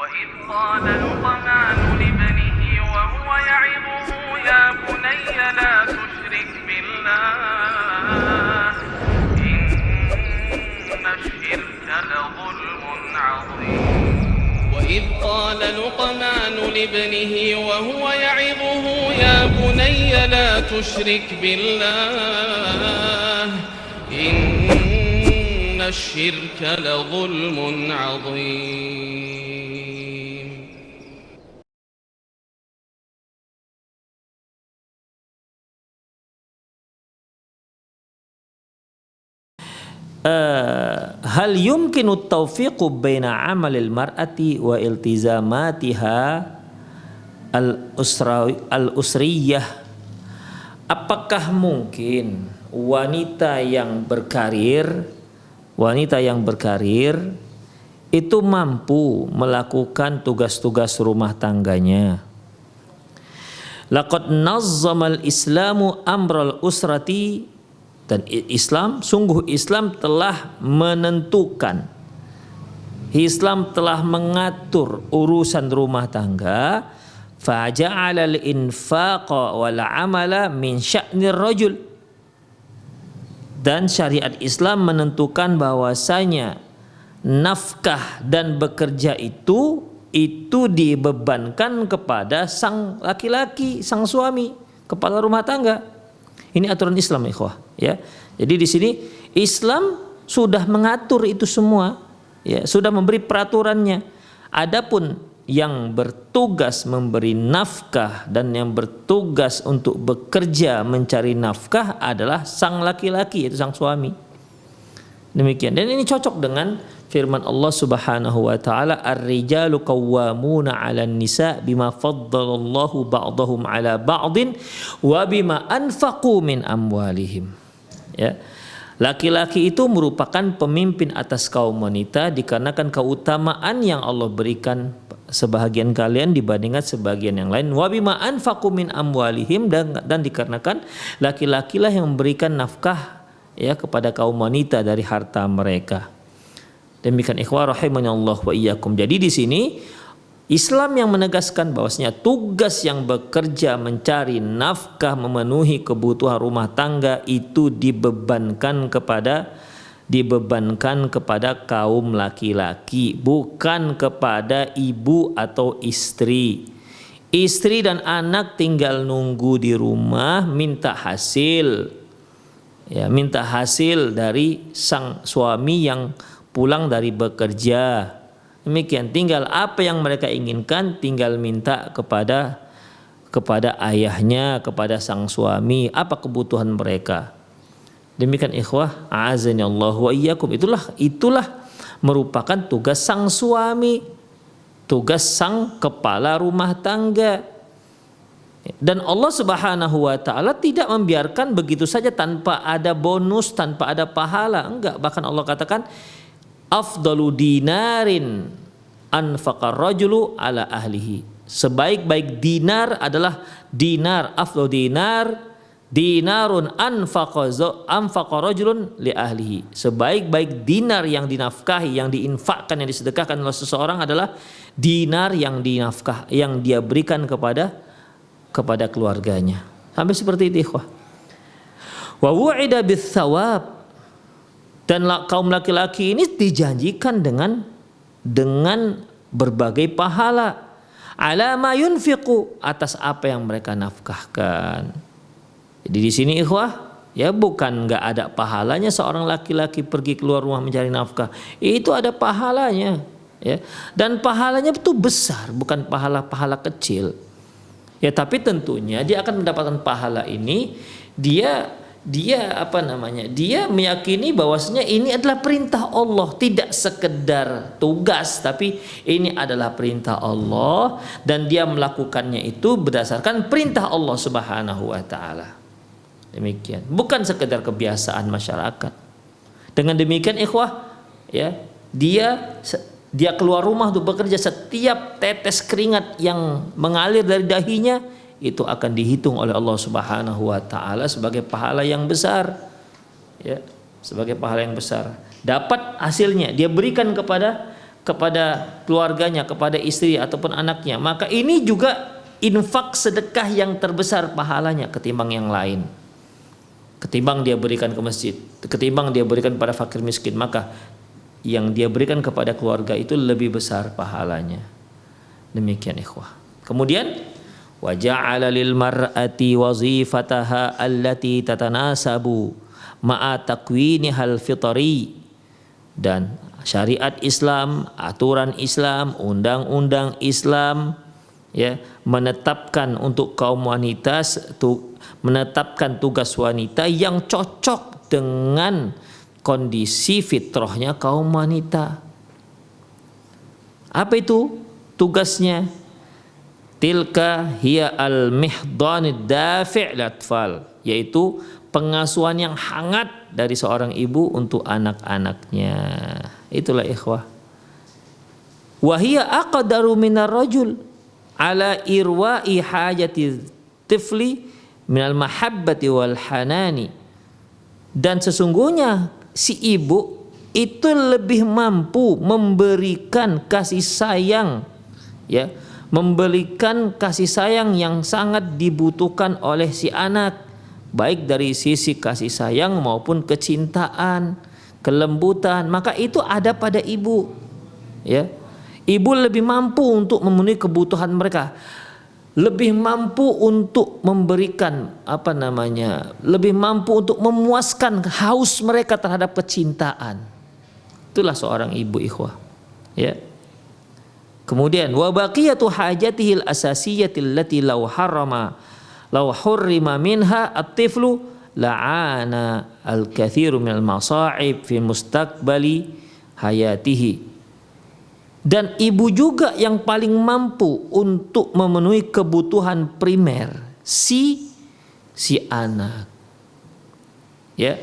وإذ قال لقمان لابنه وهو يعظه يا بني لا تشرك بالله إن الشرك لظلم عظيم وإذ قال لقمان لابنه وهو يعظه يا بني لا تشرك بالله إن الشرك لظلم عظيم. Hal yumkinu taufiqu baina amalil mar'ati wa iltizamatiha al-usriyah. Apakah mungkin wanita yang berkarir itu mampu melakukan tugas-tugas rumah tangganya? Laqad nazzama al-islamu amral usrati, dan sungguh Islam telah menentukan, Islam telah mengatur urusan rumah tangga. Faja'ala al-infaqa wal 'amala min sya'nir rajul, dan syariat Islam menentukan bahwasanya nafkah dan bekerja itu dibebankan kepada sang laki-laki, sang suami, kepala rumah tangga. Ini aturan Islam, ikhwah, ya. Jadi di sini Islam sudah mengatur itu semua, ya, sudah memberi peraturannya. Adapun yang bertugas memberi nafkah dan yang bertugas untuk bekerja mencari nafkah adalah sang laki-laki, yaitu sang suami. Demikian. Dan ini cocok dengan firman Allah Subhanahu wa taala, ar-rijalu qawwamuna 'alan nisa bima faddalallahu ba'dahum 'ala ba'din wa bima anfaqu min amwalihim. Ya. Laki-laki itu merupakan pemimpin atas kaum wanita dikarenakan keutamaan yang Allah berikan sebahagian kalian dibandingkan sebagian yang lain. Wa bima anfaqu min amwalihim, dan dikarenakan laki-laki lah yang memberikan nafkah, ya, kepada kaum wanita dari harta mereka. Demikian ikhwah rahimanallah wa iyyakum. Jadi di sini Islam yang menegaskan bahwasanya tugas yang bekerja mencari nafkah, memenuhi kebutuhan rumah tangga itu dibebankan kepada kaum laki-laki, bukan kepada ibu atau istri. Istri dan anak tinggal nunggu di rumah minta hasil. Ya, minta hasil dari sang suami yang pulang dari bekerja. Demikian, tinggal apa yang mereka inginkan tinggal minta kepada ayahnya, kepada sang suami, apa kebutuhan mereka. Demikian ikhwah, a'azani Allah wa iyyakum. Itulah merupakan tugas sang suami, tugas sang kepala rumah tangga. Dan Allah Subhanahu wa taala tidak membiarkan begitu saja tanpa ada bonus, tanpa ada pahala. Enggak, bahkan Allah katakan afdalu dinarin anfaqar rajulu ala ahlihi. Sebaik-baik dinar adalah dinar, afdalu dinarun anfaqa rajulun li ahlihi. Sebaik-baik dinar yang dinafkahi, yang diinfakkan, yang disedekahkan oleh seseorang adalah dinar yang dia berikan kepada keluarganya. Sampai seperti itu, ikhwah. Wa wu'ida bis thawab, dan kaum laki-laki ini dijanjikan dengan berbagai pahala, ala ma yunfiqu, atas apa yang mereka nafkahkan. Jadi di sini ikhwah, ya, bukan nggak ada pahalanya seorang laki-laki pergi keluar rumah mencari nafkah. Itu ada pahalanya, ya. Dan pahalanya itu besar, bukan pahala kecil. Ya, tapi tentunya dia akan mendapatkan pahala ini, dia meyakini bahwasanya ini adalah perintah Allah, tidak sekedar tugas, tapi ini adalah perintah Allah dan dia melakukannya itu berdasarkan perintah Allah Subhanahu wa taala. Demikian, bukan sekedar kebiasaan masyarakat. Dengan demikian ikhwah, ya, dia keluar rumah untuk bekerja, setiap tetes keringat yang mengalir dari dahinya itu akan dihitung oleh Allah Subhanahu wa taala sebagai pahala yang besar. Ya, sebagai pahala yang besar. Dapat hasilnya dia berikan kepada kepada keluarganya, kepada istri ataupun anaknya, maka ini juga infak sedekah yang terbesar pahalanya ketimbang yang lain. Ketimbang dia berikan ke masjid, ketimbang dia berikan pada fakir miskin, maka yang dia berikan kepada keluarga itu lebih besar pahalanya. Demikian ikhwah. Kemudian wa ja'ala lil mar'ati wazifataha allati tatanasabu ma'a takwinihal fitri. Dan syariat Islam, aturan Islam, undang-undang Islam ya menetapkan untuk kaum wanita menetapkan tugas wanita yang cocok dengan kondisi fitrahnya kaum wanita. Apa itu tugasnya? Tilka hiya al-mihdanid dafi' latfal, yaitu pengasuhan yang hangat dari seorang ibu untuk anak-anaknya. Itulah ikhwah. Wa hiya aqdaru minar rajul ala irwa'i hajati tifli minal mahabbati wal hanani. Dan sesungguhnya si ibu itu lebih mampu memberikan kasih sayang, ya, memberikan kasih sayang yang sangat dibutuhkan oleh si anak, baik dari sisi kasih sayang maupun kecintaan, kelembutan, maka itu ada pada ibu, ya. Ibu lebih mampu untuk memenuhi kebutuhan mereka, lebih mampu untuk memberikan lebih mampu untuk memuaskan haus mereka terhadap kecintaan. Itulah seorang ibu ikhwah, ya. Kemudian wa baqiyatu hajatihil asasiyatil lati law hurrima minha at-tiflu la'ana al-kathiru minal masa'ib fi mustaqbali hayatihi. Dan ibu juga yang paling mampu untuk memenuhi kebutuhan primer si anak, ya,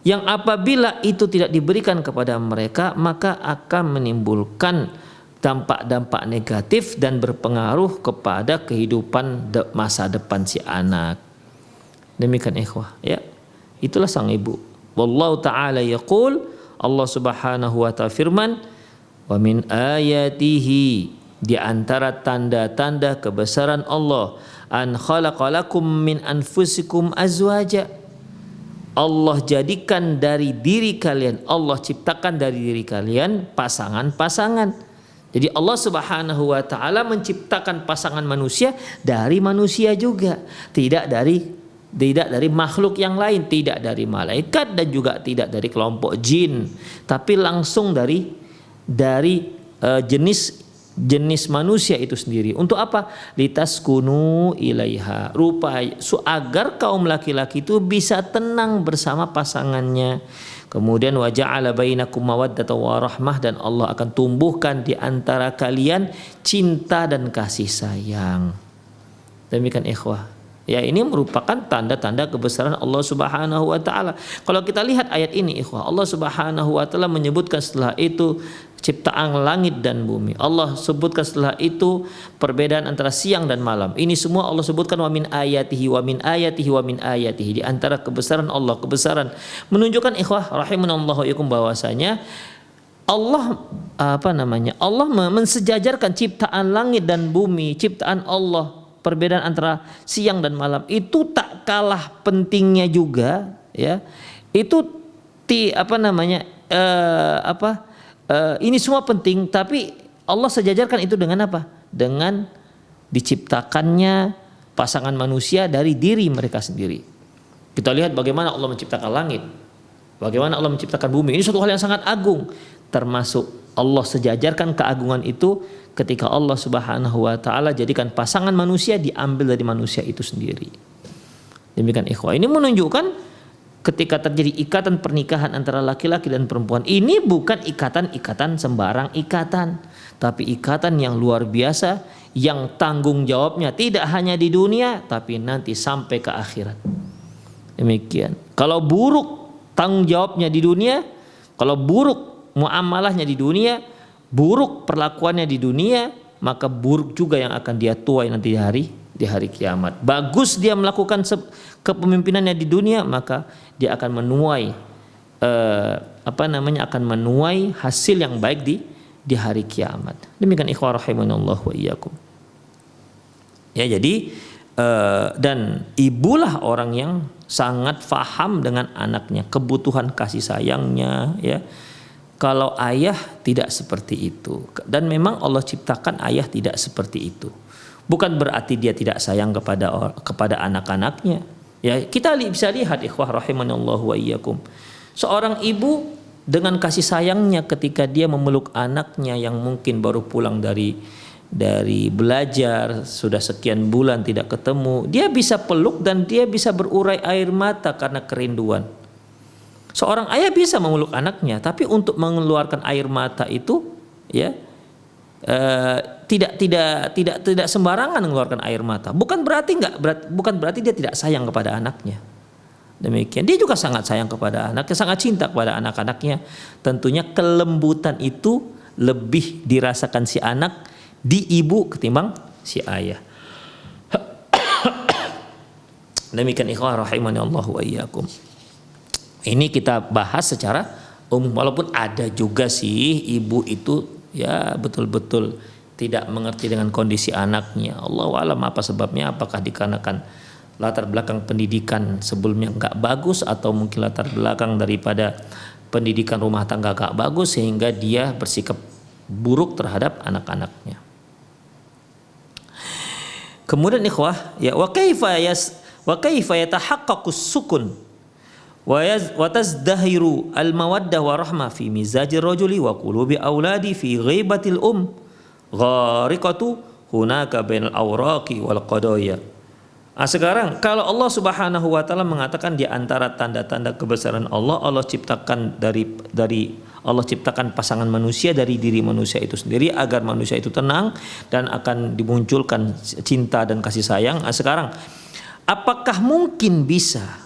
yang apabila itu tidak diberikan kepada mereka maka akan menimbulkan dampak-dampak negatif dan berpengaruh kepada kehidupan masa depan si anak. Demikian ikhwah, ya. Itulah sang ibu. Wallahu ta'ala yaqul, Allah Subhanahu wa ta'ala firman, wa min ayatihi, di antara tanda-tanda kebesaran Allah, an khalaqalakum min anfusikum azwaja. Allah jadikan dari diri kalian, Allah ciptakan dari diri kalian pasangan-pasangan. Jadi Allah Subhanahu wa taala menciptakan pasangan manusia dari manusia juga, tidak dari makhluk yang lain, tidak dari malaikat dan juga tidak dari kelompok jin, tapi langsung dari jenis manusia itu sendiri. Untuk apa? Litaskunu ilaiha, agar kaum laki-laki itu bisa tenang bersama pasangannya. Kemudian wa ja'ala bainakum mawaddatan wa rahmah, dan Allah akan tumbuhkan di antara kalian cinta dan kasih sayang. Demikian ikhwah. Ya, ini merupakan tanda-tanda kebesaran Allah Subhanahu wa taala. Kalau kita lihat ayat ini ikhwah, Allah Subhanahu wa taala menyebutkan setelah itu ciptaan langit dan bumi. Allah sebutkan setelah itu perbedaan antara siang dan malam. Ini semua Allah sebutkan wa min ayatihi wa min ayatihi wa min ayatihi, di antara kebesaran Allah, kebesaran menunjukkan ikhwah rahimanallahu ikum bahwasanya Allah Allah mensejajarkan ciptaan langit dan bumi, ciptaan Allah, perbedaan antara siang dan malam itu tak kalah pentingnya juga, ya. Itu ini semua penting, tapi Allah sejajarkan itu dengan apa? Dengan diciptakannya pasangan manusia dari diri mereka sendiri. Kita lihat bagaimana Allah menciptakan langit, bagaimana Allah menciptakan bumi. Ini suatu hal yang sangat agung, termasuk Allah sejajarkan keagungan itu ketika Allah Subhanahu wa taala jadikan pasangan manusia diambil dari manusia itu sendiri. Demikian ikhwah. Ini menunjukkan ketika terjadi ikatan pernikahan antara laki-laki dan perempuan, ini bukan ikatan sembarang ikatan, tapi ikatan yang luar biasa, yang tanggung jawabnya tidak hanya di dunia tapi nanti sampai ke akhirat. Demikian. Kalau buruk tanggung jawabnya di dunia, kalau buruk muamalahnya di dunia, buruk perlakuannya di dunia, maka buruk juga yang akan dia tuai nanti di hari kiamat. Bagus dia melakukan kepemimpinannya di dunia, maka dia akan menuai akan menuai hasil yang baik di di hari kiamat. Demikian ikhwah rahimanallah wa iyyakum. Ya, jadi dan ibulah orang yang sangat faham dengan anaknya, kebutuhan kasih sayangnya, ya. Kalau ayah tidak seperti itu, dan memang Allah ciptakan ayah tidak seperti itu. Bukan berarti dia tidak sayang kepada anak-anaknya. Ya, kita bisa lihat ikhwah rahimanallahu wa iyyakum. Seorang ibu dengan kasih sayangnya ketika dia memeluk anaknya yang mungkin baru pulang dari belajar, sudah sekian bulan tidak ketemu, dia bisa peluk dan dia bisa berurai air mata karena kerinduan. Seorang ayah bisa memeluk anaknya, tapi untuk mengeluarkan air mata itu, ya, tidak sembarangan mengeluarkan air mata. Bukan berarti dia tidak sayang kepada anaknya. Demikian, dia juga sangat sayang kepada anaknya, sangat cinta kepada anak-anaknya. Tentunya kelembutan itu lebih dirasakan si anak di ibu ketimbang si ayah. Demikian ikhwah rahimani Allah wa iyyakum. Ini kita bahas secara umum, walaupun ada juga sih ibu itu ya betul-betul tidak mengerti dengan kondisi anaknya. Allahu a'lam apa sebabnya, apakah dikarenakan latar belakang pendidikan sebelumnya nggak bagus, atau mungkin latar belakang daripada pendidikan rumah tangga nggak bagus sehingga dia bersikap buruk terhadap anak-anaknya. Kemudian ikhwah, ya wa kaifa yatahaqqaqus sukun wa tazdahiru al mawaddah wa rahmah fi mizajir rajuli wa qulubi auladi fi ghibatil ghariqatu hunaka bainal awraqi wal qadaya. Sekarang kalau Allah Subhanahu wa taala mengatakan di antara tanda-tanda kebesaran Allah, Allah ciptakan dari Allah ciptakan pasangan manusia dari diri manusia itu sendiri agar manusia itu tenang dan akan dimunculkan cinta dan kasih sayang. Sekarang apakah mungkin bisa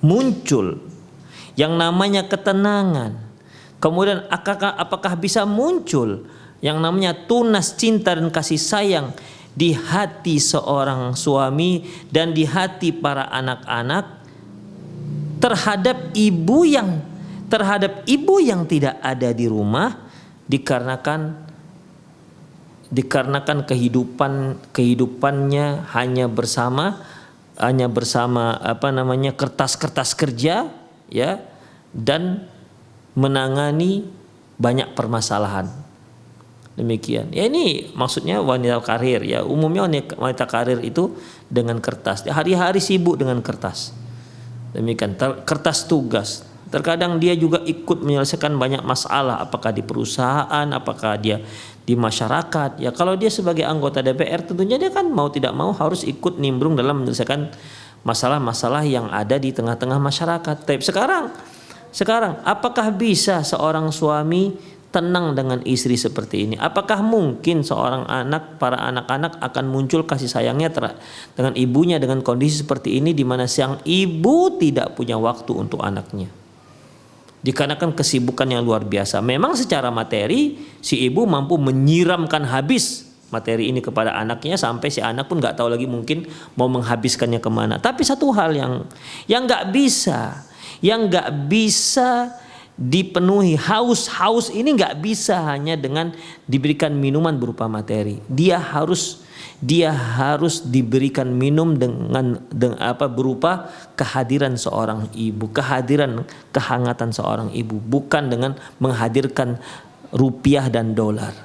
muncul yang namanya ketenangan, kemudian apakah bisa muncul yang namanya tunas cinta dan kasih sayang di hati seorang suami dan di hati para anak-anak terhadap ibu yang tidak ada di rumah dikarenakan kehidupannya hanya bersama kertas-kertas kerja, ya, dan menangani banyak permasalahan. Demikian. Ya, ini maksudnya wanita karir, ya. Umumnya wanita karir itu dengan kertas. Hari-hari sibuk dengan kertas. Demikian, kertas tugas. Terkadang dia juga ikut menyelesaikan banyak masalah, apakah di perusahaan, apakah dia di masyarakat. Ya, kalau dia sebagai anggota DPR tentunya dia kan mau tidak mau harus ikut nimbrung dalam menyelesaikan masalah-masalah yang ada di tengah-tengah masyarakat. Tapi sekarang apakah bisa seorang suami tenang dengan istri seperti ini? Apakah mungkin para anak-anak akan muncul kasih sayangnya dengan ibunya dengan kondisi seperti ini, di mana sang ibu tidak punya waktu untuk anaknya? Dikarenakan kesibukan yang luar biasa. Memang secara materi si ibu mampu menyiramkan habis materi ini kepada anaknya sampai si anak pun nggak tahu lagi mungkin mau menghabiskannya kemana. Tapi satu hal yang nggak bisa dipenuhi, haus ini nggak bisa hanya dengan diberikan minuman berupa materi. Dia harus diberikan minum dengan berupa kehadiran seorang ibu, kehangatan seorang ibu, bukan dengan menghadirkan rupiah dan dolar.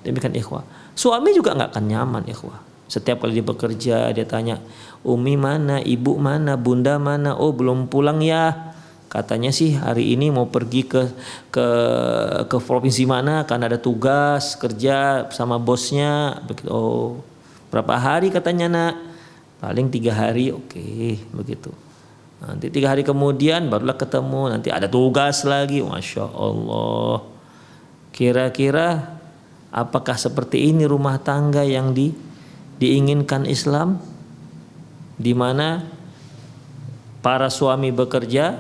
Demikian ikhwah. Suami juga nggak akan nyaman ikhwah. Setiap kali dia bekerja dia tanya, Umi mana, ibu mana, bunda mana? Oh belum pulang ya. Katanya sih hari ini mau pergi ke provinsi mana karena ada tugas kerja sama bosnya. Begitu. Oh, berapa hari katanya nak? Paling 3 hari. Oke, begitu. Nanti 3 hari kemudian barulah ketemu. Nanti ada tugas lagi. Masya Allah. Kira-kira apakah seperti ini rumah tangga yang diinginkan Islam? Di mana para suami bekerja,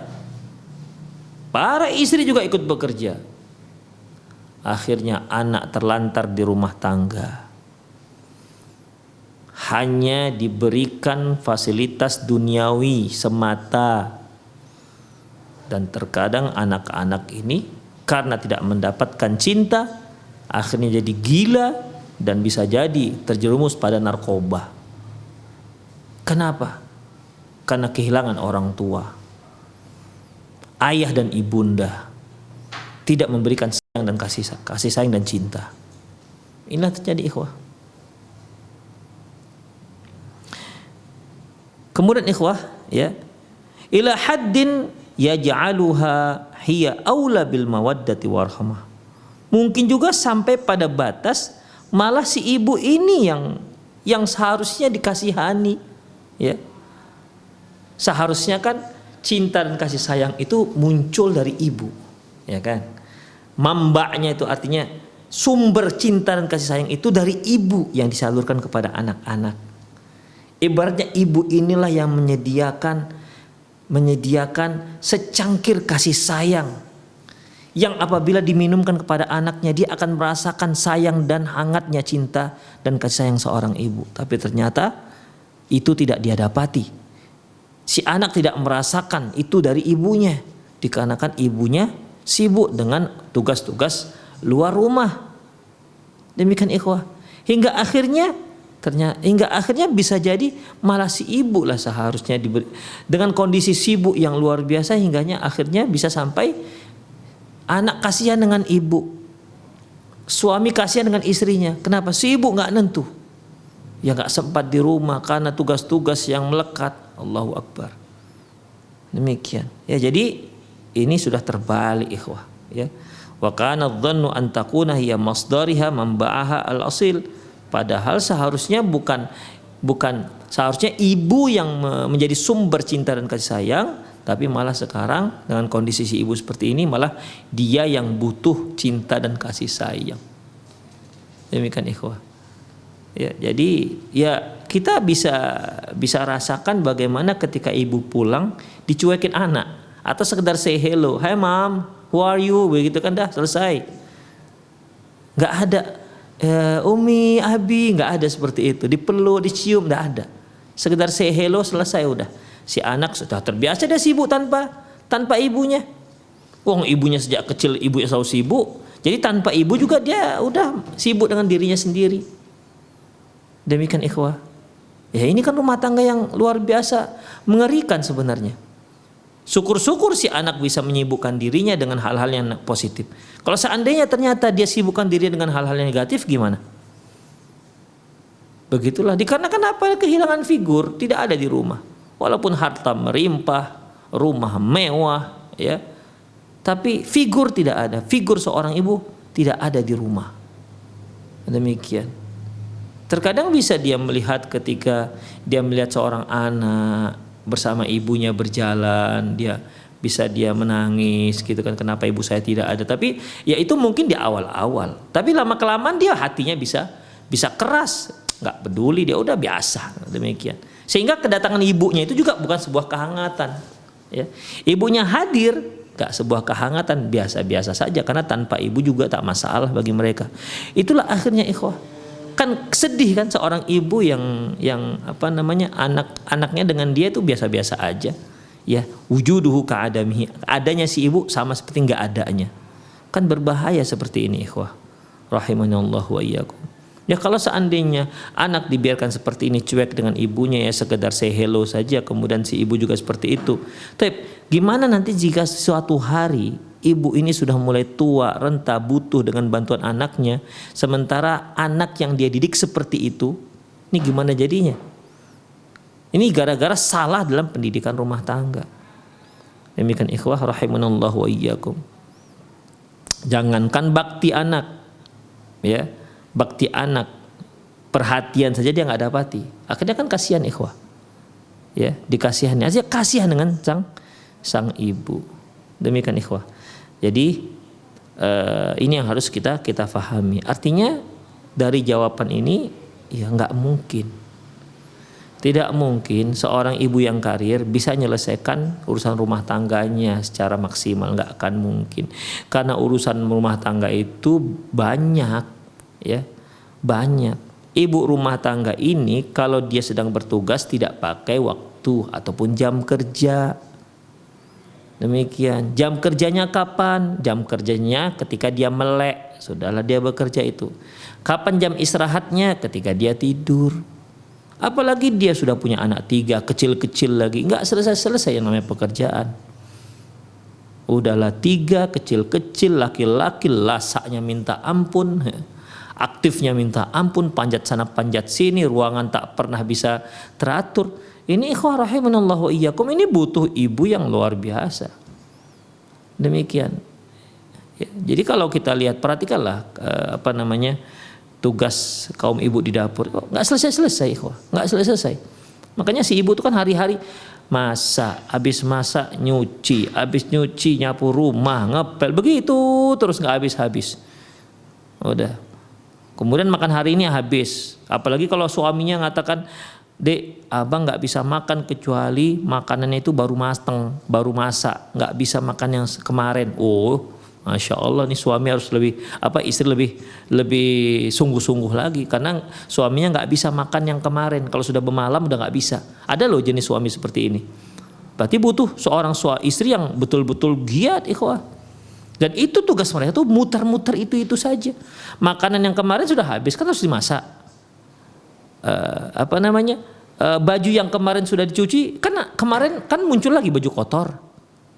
para istri juga ikut bekerja. Akhirnya anak terlantar di rumah tangga. Hanya diberikan fasilitas duniawi semata. Dan terkadang anak-anak ini karena tidak mendapatkan cinta, akhirnya jadi gila dan bisa jadi terjerumus pada narkoba. Kenapa? Karena kehilangan orang tua. Ayah dan ibunda tidak memberikan sayang dan kasih sayang dan cinta. Inilah terjadi, ikhwah. Kemudian ikhwah, ya, ila haddin yaj'aluha hiya aula bil mawaddati warhamah. Mungkin juga sampai pada batas malah si ibu ini yang seharusnya dikasihani, ya. Seharusnya kan cinta dan kasih sayang itu muncul dari ibu, ya kan? Mambaknya itu artinya sumber cinta dan kasih sayang itu dari ibu yang disalurkan kepada anak-anak. Ibaratnya ibu inilah yang menyediakan secangkir kasih sayang yang apabila diminumkan kepada anaknya dia akan merasakan sayang dan hangatnya cinta dan kasih sayang seorang ibu. Tapi ternyata itu tidak dia dapati. Si anak tidak merasakan itu dari ibunya dikarenakan ibunya sibuk dengan tugas-tugas luar rumah. Demikian ikhwah. Hingga akhirnya bisa jadi malah si ibu lah seharusnya diberi dengan kondisi sibuk yang luar biasa hingganya akhirnya bisa sampai anak kasihan dengan ibu, suami kasihan dengan istrinya. Kenapa? Si ibu nggak nentu, ya nggak sempat di rumah karena tugas-tugas yang melekat. Allahu Akbar. Demikian. Ya, jadi ini sudah terbalik ikhwah, ya. Wa kana dhannu an takuna hiya masdariha manba'aha al-asil. Padahal seharusnya bukan seharusnya ibu yang menjadi sumber cinta dan kasih sayang, tapi malah sekarang dengan kondisi si ibu seperti ini malah dia yang butuh cinta dan kasih sayang. Demikian ikhwah. Ya, jadi ya kita bisa rasakan bagaimana ketika ibu pulang dicuekin anak atau sekedar say hello, "Hi mom, who are you?" begitu kan dah selesai. Nggak ada Umi, Abi, nggak ada seperti itu. Dipeluk, dicium, nggak ada. Sekedar say hello selesai udah. Si anak sudah terbiasa dia sibuk tanpa ibunya. Wong ibunya sejak kecil ibunya selalu sibuk. Jadi tanpa ibu juga dia udah sibuk dengan dirinya sendiri. Demikian ikhwah. Ya ini kan rumah tangga yang luar biasa mengerikan sebenarnya. Syukur-syukur si anak bisa menyibukkan dirinya dengan hal-hal yang positif. Kalau seandainya ternyata dia sibukkan diri dengan hal-hal yang negatif gimana? Begitulah. Dikarenakan apa? Kehilangan figur, tidak ada di rumah. Walaupun harta merimpah, rumah mewah, ya. Tapi figur tidak ada. Figur seorang ibu tidak ada di rumah. Demikian. Terkadang bisa dia melihat ketika dia melihat seorang anak bersama ibunya berjalan, dia menangis gitu kan, kenapa ibu saya tidak ada. Tapi ya itu mungkin di awal-awal. Tapi lama kelamaan dia hatinya bisa keras, nggak peduli, dia udah biasa demikian. Sehingga kedatangan ibunya itu juga bukan sebuah kehangatan. Ya. Ibunya hadir nggak sebuah kehangatan, biasa-biasa saja karena tanpa ibu juga tak masalah bagi mereka. Itulah akhirnya ikhwah. Kan sedih kan seorang ibu yang anaknya dengan dia itu biasa-biasa aja, ya, wujuduhu ka'adamihi, adanya si ibu sama seperti nggak adanya, kan berbahaya seperti ini ikhwah rahimanallahu wa iyyakum. Ya kalau seandainya anak dibiarkan seperti ini cuek dengan ibunya ya sekedar say hello saja kemudian si ibu juga seperti itu. Tapi gimana nanti jika suatu hari ibu ini sudah mulai tua, renta, butuh dengan bantuan anaknya, sementara anak yang dia didik seperti itu, ini gimana jadinya? Ini gara-gara salah dalam pendidikan rumah tangga. Demikian ikhwah rahimanallahu wa iyyakum. Jangankan bakti anak, ya, bakti anak, perhatian saja dia nggak dapati. Akhirnya kan kasihan ikhwah, ya, dikasihani aja kasihan dengan sang ibu. Demikian ikhwah. Jadi ini yang harus kita fahami. Artinya dari jawaban ini ya nggak mungkin, tidak mungkin seorang ibu yang karir bisa menyelesaikan urusan rumah tangganya secara maksimal, nggak akan mungkin. Karena urusan rumah tangga itu banyak, ya banyak. Ibu rumah tangga ini kalau dia sedang bertugas tidak pakai waktu ataupun jam kerja. Demikian. Jam kerjanya kapan? Jam kerjanya ketika dia melek, sudahlah dia bekerja itu. Kapan jam istirahatnya? Ketika dia tidur. Apalagi dia sudah punya anak 3, kecil-kecil lagi, nggak selesai-selesai yang namanya pekerjaan. Udahlah 3 kecil-kecil, laki-laki lasaknya minta ampun, aktifnya minta ampun, panjat sana panjat sini, ruangan tak pernah bisa teratur. Ini ikhwah rahimanallahu wa iyyakum, ini butuh ibu yang luar biasa. Demikian. Ya, jadi kalau kita lihat, perhatikanlah tugas kaum ibu di dapur, nggak selesai-selesai, nggak selesai. Makanya si ibu itu kan hari-hari masak, habis masak nyuci, habis nyuci nyapu rumah, ngepel, begitu terus nggak habis-habis. Udah. Kemudian makan hari ini habis. Apalagi kalau suaminya ngatakan, Dek, abang nggak bisa makan kecuali makanannya itu baru mateng, baru masak, nggak bisa makan yang kemarin. Oh, masya Allah, nih suami harus istri lebih sungguh-sungguh lagi, karena suaminya nggak bisa makan yang kemarin. Kalau sudah bermalam udah nggak bisa. Ada loh jenis suami seperti ini. Berarti butuh seorang istri yang betul-betul giat, ikhwah. Dan itu tugas mereka tuh muter-muter itu saja. Makanan yang kemarin sudah habis kan harus dimasak. Baju yang kemarin sudah dicuci, kan kemarin kan muncul lagi baju kotor.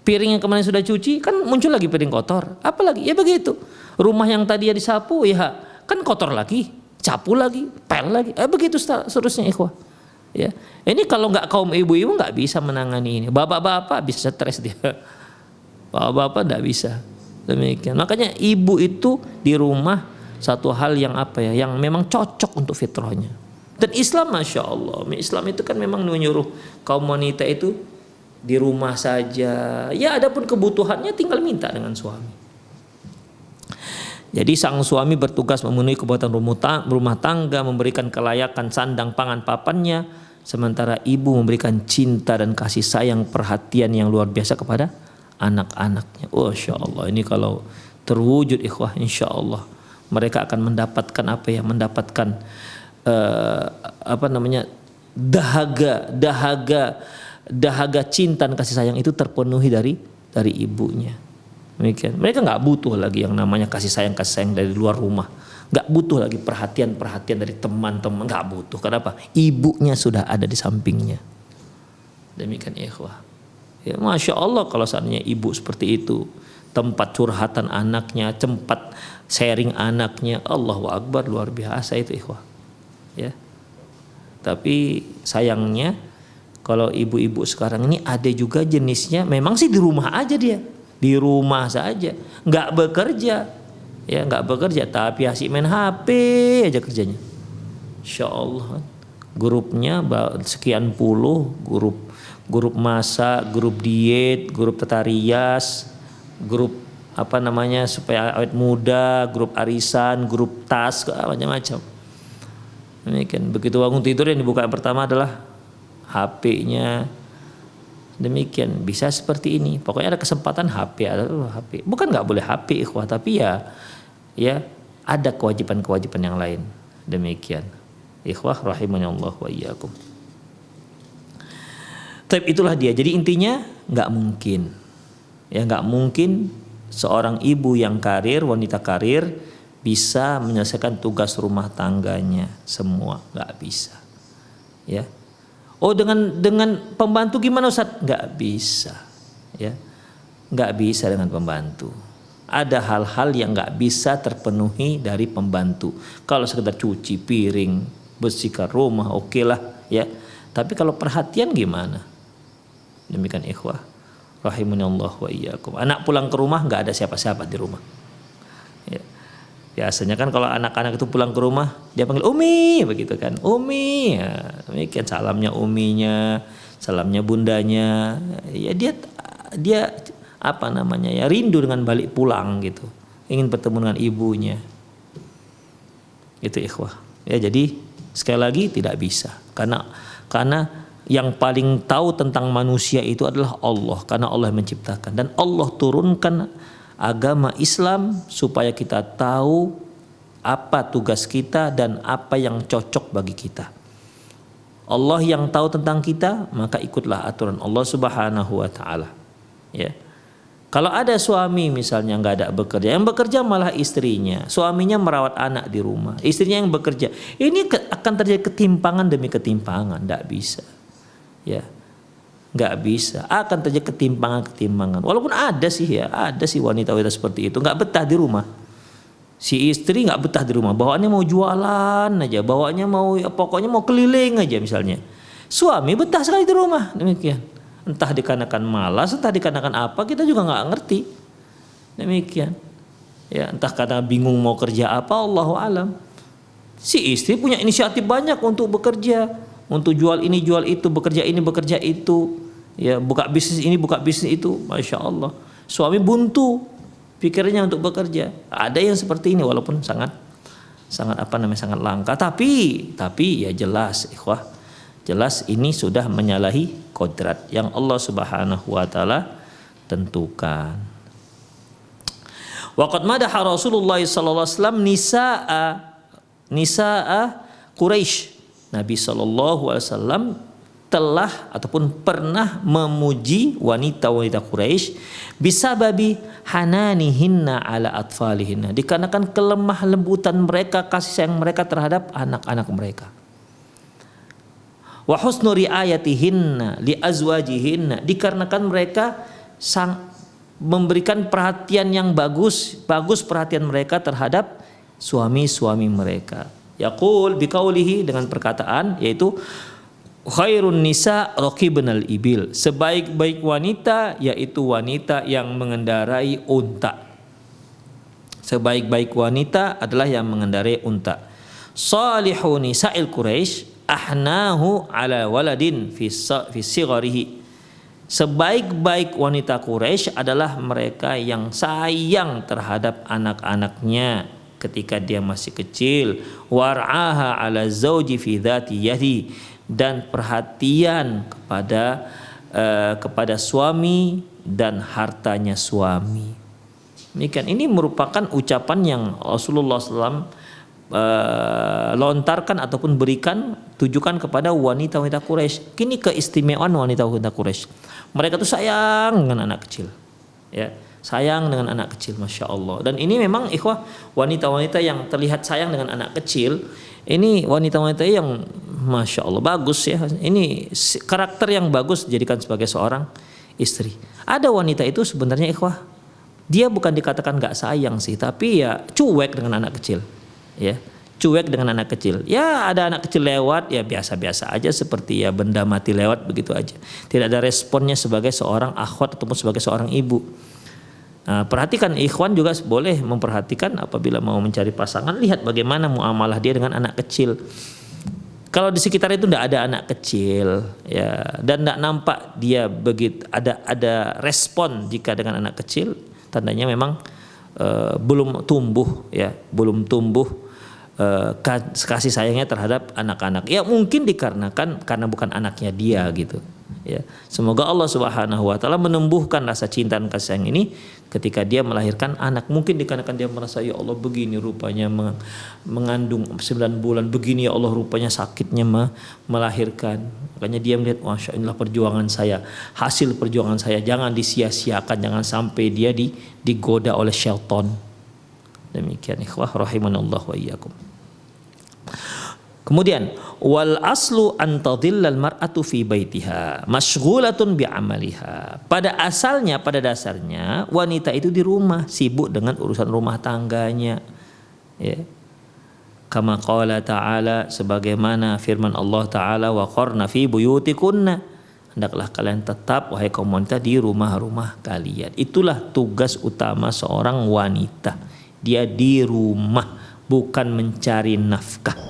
Piring yang kemarin sudah cuci kan muncul lagi piring kotor. Apalagi ya begitu. Rumah yang tadi disapu ya kan kotor lagi, capu lagi, pel lagi. Begitu seterusnya, ikhwah. Ya. Ini kalau nggak kaum ibu-ibu nggak bisa menangani ini. Bapak-bapak bisa stres dia. Bapak-bapak nggak bisa. Demikian. Makanya ibu itu di rumah satu hal yang yang memang cocok untuk fitrahnya. Dan Islam, masya Allah, Islam itu kan memang menyuruh kaum wanita itu di rumah saja. Ya, adapun kebutuhannya tinggal minta dengan suami. Jadi sang suami bertugas memenuhi kebutuhan rumah tangga, memberikan kelayakan sandang pangan papannya, sementara ibu memberikan cinta dan kasih sayang, perhatian yang luar biasa kepada anak-anaknya. Oh, insya Allah, ini kalau terwujud, ikhwah, insya Allah mereka akan mendapatkan mendapatkan dahaga cinta dan kasih sayang itu terpenuhi dari ibunya. Demikian. Mereka nggak butuh lagi yang namanya kasih sayang dari luar rumah, nggak butuh lagi perhatian dari teman-teman, nggak butuh. Kenapa? Ibunya sudah ada di sampingnya. Demikian, ikhwah. Ya, masya Allah kalau seandainya ibu seperti itu, tempat curhatan anaknya, tempat sharing anaknya, Allahu Akbar, luar biasa itu, ikhwah. Ya. Tapi sayangnya kalau ibu-ibu sekarang ini ada juga jenisnya memang sih di rumah aja dia, di rumah saja, nggak bekerja, ya nggak bekerja, tapi asik main HP aja kerjanya. Insya Allah, grupnya sekian puluh, grup masak, grup diet, grup tata rias, grup supaya awet muda, grup arisan, grup tas, macam-macam. Demikian. Begitu bangun tidur yang dibuka yang pertama adalah HP-nya. Demikian. Bisa seperti ini. Pokoknya ada kesempatan HP. Bukan nggak boleh HP, ikhwah, tapi ya ada kewajiban-kewajiban yang lain. Demikian. Ikhwah rahimanallah wa iyyakum. Tapi itulah dia. Jadi intinya nggak mungkin. Ya nggak mungkin seorang ibu yang karir, wanita karir bisa menyelesaikan tugas rumah tangganya semua, nggak bisa. Ya. Oh, dengan pembantu gimana, Ustaz? Nggak bisa. Ya. Nggak bisa dengan pembantu. Ada hal-hal yang nggak bisa terpenuhi dari pembantu. Kalau sekedar cuci piring, bersihkan rumah, oke lah, ya. Tapi kalau perhatian gimana? Demikian, ikhwah rahimanallah wa iyyakum. Anak pulang ke rumah nggak ada siapa-siapa di rumah. Ya. Biasanya kan kalau anak-anak itu pulang ke rumah dia panggil Umi, begitu kan, Umi, ya, demikian salamnya uminya, salamnya bundanya, ya dia rindu dengan balik pulang gitu, ingin bertemu dengan ibunya, itu, ikhwah. Ya, jadi sekali lagi tidak bisa, karena yang paling tahu tentang manusia itu adalah Allah, karena Allah yang menciptakan, dan Allah turunkan agama Islam supaya kita tahu apa tugas kita dan apa yang cocok bagi kita. Allah yang tahu tentang kita, maka ikutlah aturan Allah Subhanahu wa taala. Ya. Kalau ada suami misalnya nggak ada bekerja, yang bekerja malah istrinya, suaminya merawat anak di rumah, istrinya yang bekerja, ini akan terjadi ketimpangan demi ketimpangan, nggak bisa, ya, nggak bisa, akan terjadi ketimpangan. Walaupun ada sih wanita-wanita seperti itu, nggak betah di rumah, si istri nggak betah di rumah, bawaannya mau jualan aja, bawaannya mau, pokoknya mau keliling aja misalnya, suami betah sekali di rumah, demikian. Entah dikarenakan malas, entah dikarenakan apa, kita juga nggak ngerti. Demikian. Ya, entah karena bingung mau kerja apa, Allahu alam. Si istri punya inisiatif banyak untuk bekerja, untuk jual ini, jual itu, bekerja ini, bekerja itu. Ya, buka bisnis ini, buka bisnis itu. Masya Allah. Suami buntu pikirnya untuk bekerja. Ada yang seperti ini, walaupun sangat langka. Tapi ya jelas, ikhwah. Jelas ini sudah menyalahi kodrat yang Allah Subhanahu wa taala tentukan. Waqad madaha Rasulullah sallallahu alaihi wasallam nisaa Quraisy. Nabi sallallahu alaihi wasallam telah ataupun pernah memuji wanita-wanita Quraisy bisababi hananihinna ala atfalihinna, dikarenakan kelemah lembutan mereka, kasih sayang mereka terhadap anak-anak mereka. Wa husnu riayatihinna li azwajihinna, dikarenakan mereka memberikan perhatian yang bagus perhatian mereka terhadap suami-suami mereka. Yaqul biqaulihi, dengan perkataan yaitu khairun nisa raqibnal ibil, sebaik-baik wanita yaitu wanita yang mengendarai unta. Sebaik-baik wanita adalah yang mengendarai unta. Salihu nisa'il Quraisy ahnahu ala waladin fi sigharihi. Sebaik-baik wanita Quraisy adalah mereka yang sayang terhadap anak-anaknya ketika dia masih kecil. War'aha ala zauji fi dzati yadi, dan perhatian kepada suami dan hartanya suami. Ini merupakan ucapan yang Rasulullah SAW lontarkan ataupun tujukan kepada wanita-wanita Quraisy. Kini keistimewaan wanita-wanita Quraisy, mereka tuh sayang dengan anak kecil, ya, sayang dengan anak kecil, masya Allah. Dan ini memang ikhwah, wanita-wanita yang terlihat sayang dengan anak kecil, ini wanita-wanita yang masya Allah bagus ya. Ini karakter yang bagus dijadikan sebagai seorang istri. Ada wanita itu sebenarnya ikhwah, dia bukan dikatakan nggak sayang sih, tapi ya cuek dengan anak kecil. Ya, cuek dengan anak kecil. Ya, ada anak kecil lewat, ya biasa-biasa aja, seperti ya benda mati lewat begitu aja. Tidak ada responnya sebagai seorang akhwat ataupun sebagai seorang ibu. Nah, perhatikan, ikhwan juga boleh memperhatikan apabila mau mencari pasangan, lihat bagaimana muamalah dia dengan anak kecil. Kalau di sekitar itu tidak ada anak kecil, ya, dan tidak nampak dia begitu ada respon jika dengan anak kecil, tandanya memang belum tumbuh, ya, belum tumbuh kasih sayangnya terhadap anak-anak. Ya mungkin dikarenakan karena bukan anaknya dia gitu. Ya, semoga Allah Subhanahu wa taala menumbuhkan rasa cinta dan kasih sayang ini ketika dia melahirkan anak. Mungkin dikarenakan dia merasa, ya Allah begini rupanya mengandung 9 bulan, begini ya Allah rupanya sakitnya melahirkan. Makanya dia melihat, masya Allah perjuangan saya, hasil perjuangan saya jangan disia-siakan, jangan sampai dia digoda oleh syaitan. Demikian ikhwah rahimanallah wa iyyakum. Kemudian wal aslu an tadhillal mar'atu fi baitiha masyghulatun bi amaliha. Pada dasarnya wanita itu di rumah sibuk dengan urusan rumah tangganya. Ya. Kama qala ta'ala, sebagaimana firman Allah Ta'ala, wa qarna fi buyutikunna, hendaklah kalian tetap wahai kaum wanita di rumah-rumah kalian. Itulah tugas utama seorang wanita. Dia di rumah, bukan mencari nafkah.